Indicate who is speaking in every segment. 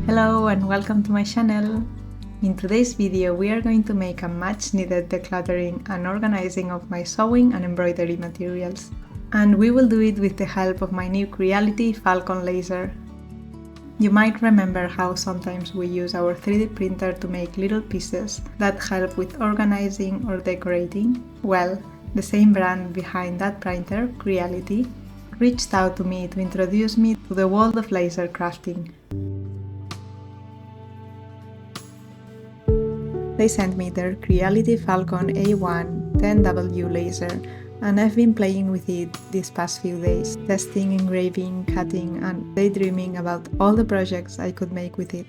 Speaker 1: Hello and welcome to my channel! In today's video we are going to make a much needed decluttering and organizing of my sewing and embroidery materials. And we will do it with the help of my new Creality Falcon laser. You might remember how sometimes we use our 3D printer to make little pieces that help with organizing or decorating. Well, the same brand behind that printer, Creality, reached out to me to introduce me to the world of laser crafting. They sent me their Creality Falcon A1 10W laser, and I've been playing with it these past few days, testing, engraving, cutting, and daydreaming about all the projects I could make with it.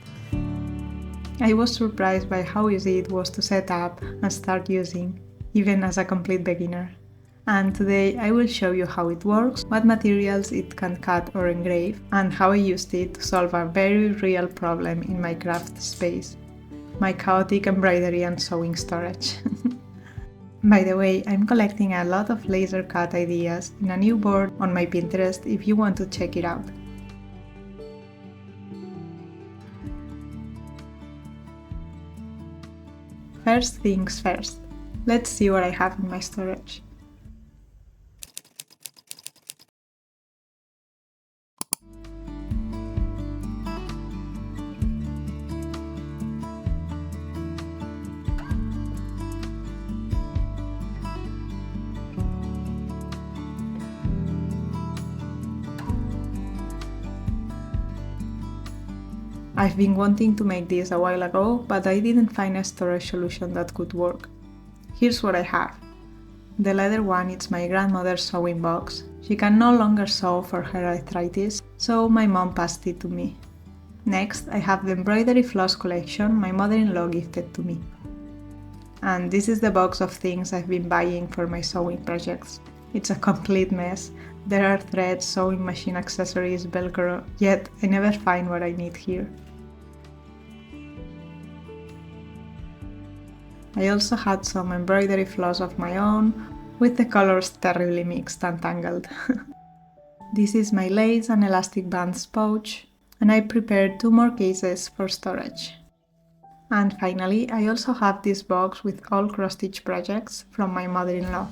Speaker 1: I was surprised by how easy it was to set up and start using, even as a complete beginner. And today I will show you how it works, what materials it can cut or engrave, and how I used it to solve a very real problem in my craft space: my chaotic embroidery and sewing storage. By the way, I'm collecting a lot of laser cut ideas in a new board on my Pinterest if you want to check it out. First things first, let's see what I have in my storage. I've been wanting to make this a while ago, but I didn't find a storage solution that could work. Here's what I have. The leather one is my grandmother's sewing box. She can no longer sew for her arthritis, so my mom passed it to me. Next, I have the embroidery floss collection my mother-in-law gifted to me. And this is the box of things I've been buying for my sewing projects. It's a complete mess. There are threads, sewing machine accessories, Velcro, yet I never find what I need here. I also had some embroidery floss of my own, with the colors terribly mixed and tangled. This is my lace and elastic bands pouch, and I prepared 2 more cases for storage. And finally, I also have this box with all cross-stitch projects from my mother-in-law.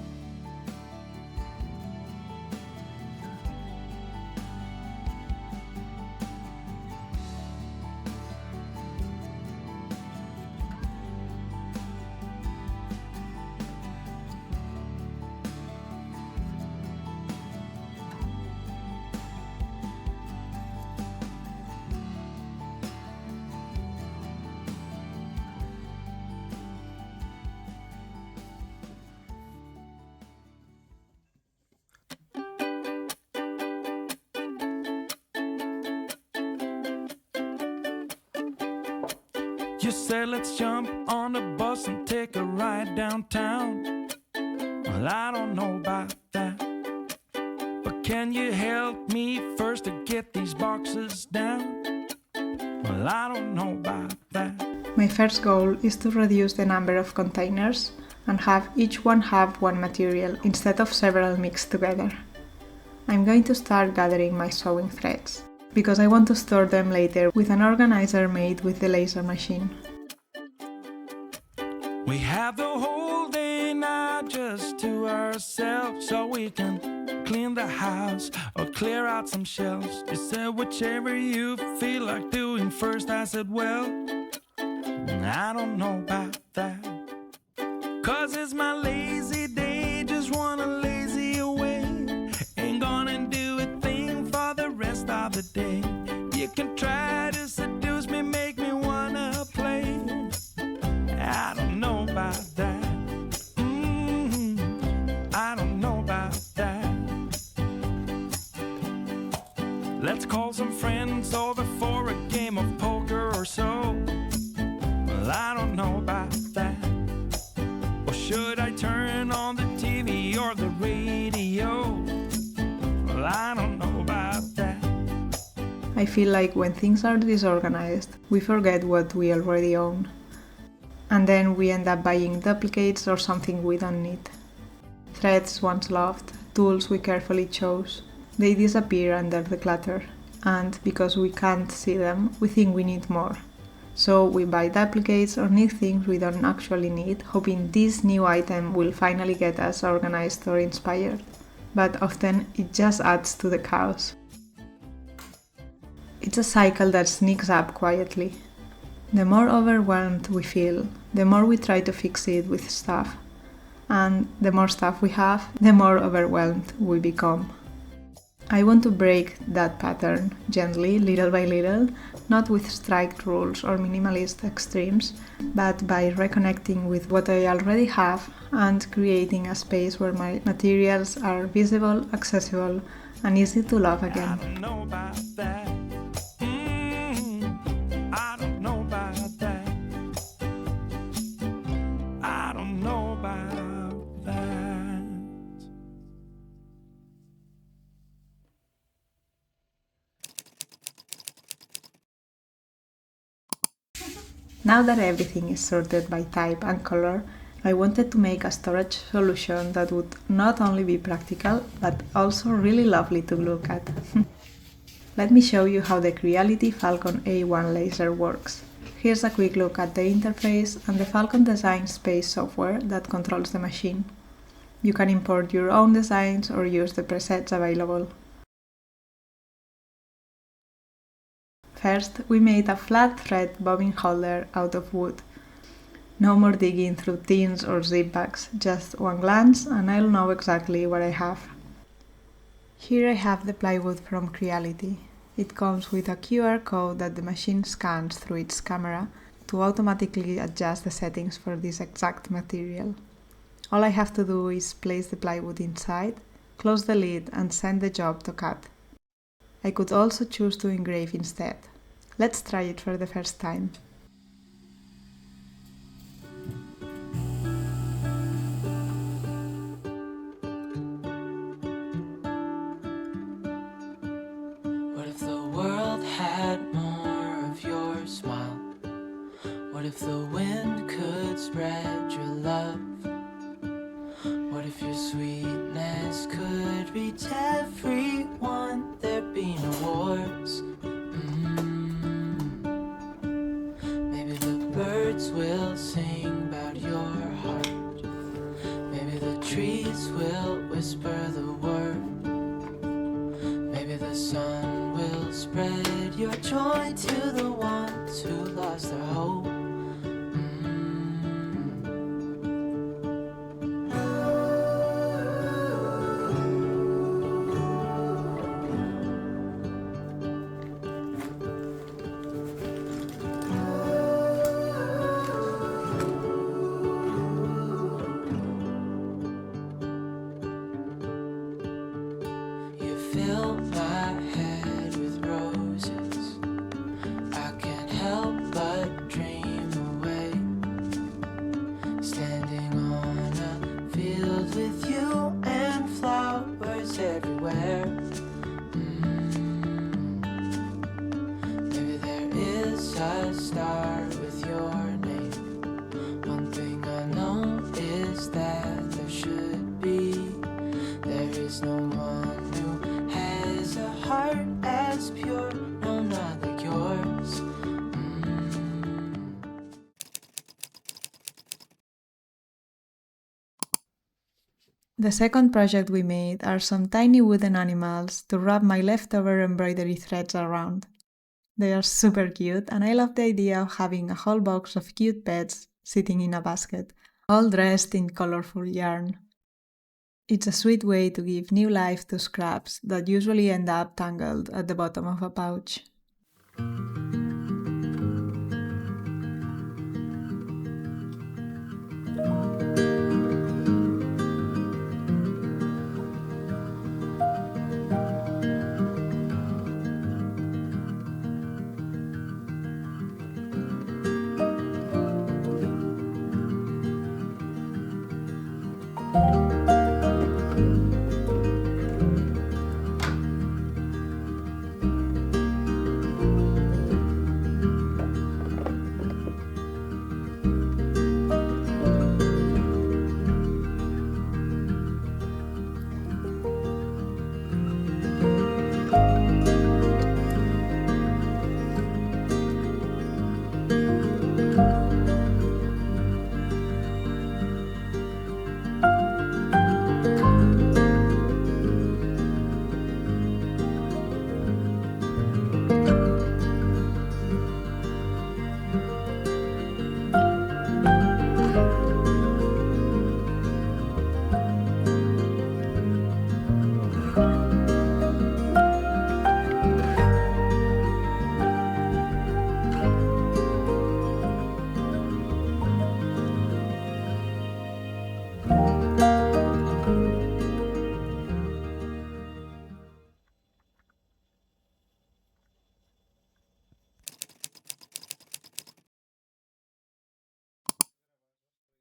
Speaker 2: You said let's jump on the bus and take a ride downtown. Well, I don't know about that, but can you help me first to get these boxes down? Well, I don't know about that.
Speaker 1: My first goal is to reduce the number of containers and have each one have one material instead of several mixed together. I'm going to start gathering my sewing threads, because I want to store them later with an organizer made with the laser machine.
Speaker 2: We have the whole day now just to ourselves, so we can clean the house or clear out some shelves. You said whichever you feel like doing first. I said, well, I don't know about that, 'cause it's my lazy day, just wanna lazy away. Ain't gonna do a thing for the rest of the day. You can try to seduce me, make me wanna play. I don't know about that. I don't know about that. Let's call some friends over for a game of poker or so. Well, I don't know about that. Or should I turn on the TV or the radio? Well, I don't know about that.
Speaker 1: I feel like when things are disorganized, we forget what we already own. And then we end up buying duplicates or something we don't need. Threads once loved, tools we carefully chose, they disappear under the clutter. and because we can't see them, we think we need more. So we buy duplicates or new things we don't actually need, hoping this new item will finally get us organized or inspired. But often it just adds to the chaos. It's a cycle that sneaks up quietly. The more overwhelmed we feel, the more we try to fix it with stuff. And the more stuff we have, the more overwhelmed we become. I want to break that pattern gently, little by little, not with strict rules or minimalist extremes, but by reconnecting with what I already have and creating a space where my materials are visible, accessible, and easy to love again.
Speaker 2: I don't know about that. I don't know about that. I don't know about that.
Speaker 1: Now that everything is sorted by type and color, I wanted to make a storage solution that would not only be practical, but also really lovely to look at. Let me show you how the Creality Falcon A1 laser works. Here's a quick look at the interface and the Falcon Design Space software that controls the machine. You can import your own designs or use the presets available. First, we made a flat thread bobbin holder out of wood. No more digging through tins or zip bags, just one glance and I'll know exactly what I have. Here I have the plywood from Creality. It comes with a QR code that the machine scans through its camera to automatically adjust the settings for this exact material. All I have to do is place the plywood inside, close the lid and send the job to cut. I could also choose to engrave instead. Let's try it for the first time.
Speaker 3: What if the world had more of your smile? What if the wind could spread your love? What if your sweetness could reach everyone? There'd be no wars. Maybe the birds will sing about your heart. Maybe the trees will whisper the word. Maybe the sun will spread your joy to the ones who lost their hope. Fill my head with roses. I can't help but dream away. Standing on a field with you and flowers everywhere. Maybe there is a star with your name. One thing I know is that there should be. There is no one a heart as pure, no, not like yours.
Speaker 1: The second project we made are some tiny wooden animals to wrap my leftover embroidery threads around. They are super cute and I love the idea of having a whole box of cute pets sitting in a basket, all dressed in colorful yarn. It's a sweet way to give new life to scraps that usually end up tangled at the bottom of a pouch.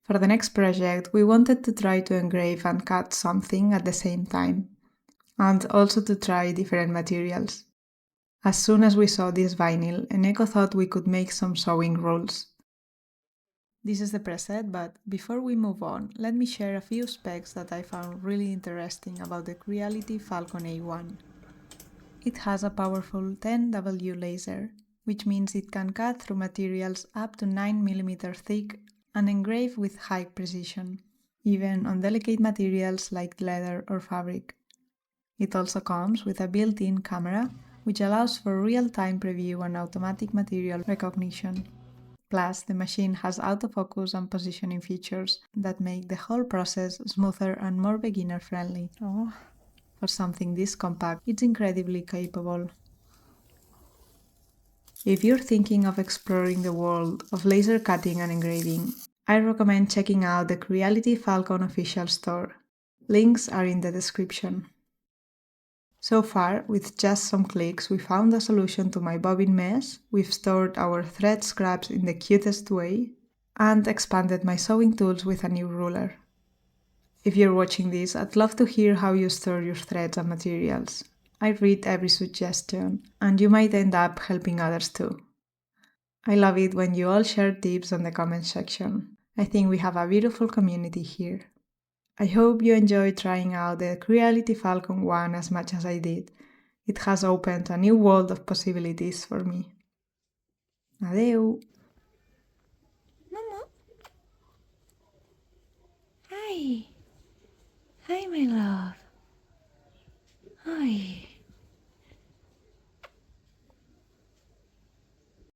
Speaker 1: For the next project, we wanted to try to engrave and cut something at the same time, and also to try different materials. As soon as we saw this vinyl, Eneko thought we could make some sewing rules. This is the preset, but before we move on, let me share a few specs that I found really interesting about the Creality Falcon A1. It has a powerful 10W laser, which means it can cut through materials up to 9mm thick and engrave with high precision, even on delicate materials like leather or fabric. It also comes with a built-in camera, which allows for real-time preview and automatic material recognition. Plus, the machine has autofocus and positioning features that make the whole process smoother and more beginner-friendly. Oh. For something this compact, it's incredibly capable. If you're thinking of exploring the world of laser cutting and engraving, I recommend checking out the Creality Falcon official store. Links are in the description. So far, with just some clicks, we found a solution to my bobbin mess, we've stored our thread scraps in the cutest way, and expanded my sewing tools with a new ruler. If you're watching this, I'd love to hear how you store your threads and materials. I read every suggestion, and you might end up helping others too. I love it when you all share tips on the comment section. I think we have a beautiful community here. I hope you enjoyed trying out the Creality Falcon 1 as much as I did. It has opened a new world of possibilities for me. Adeu!
Speaker 4: Mama? Hi. Hi, my love. Hi.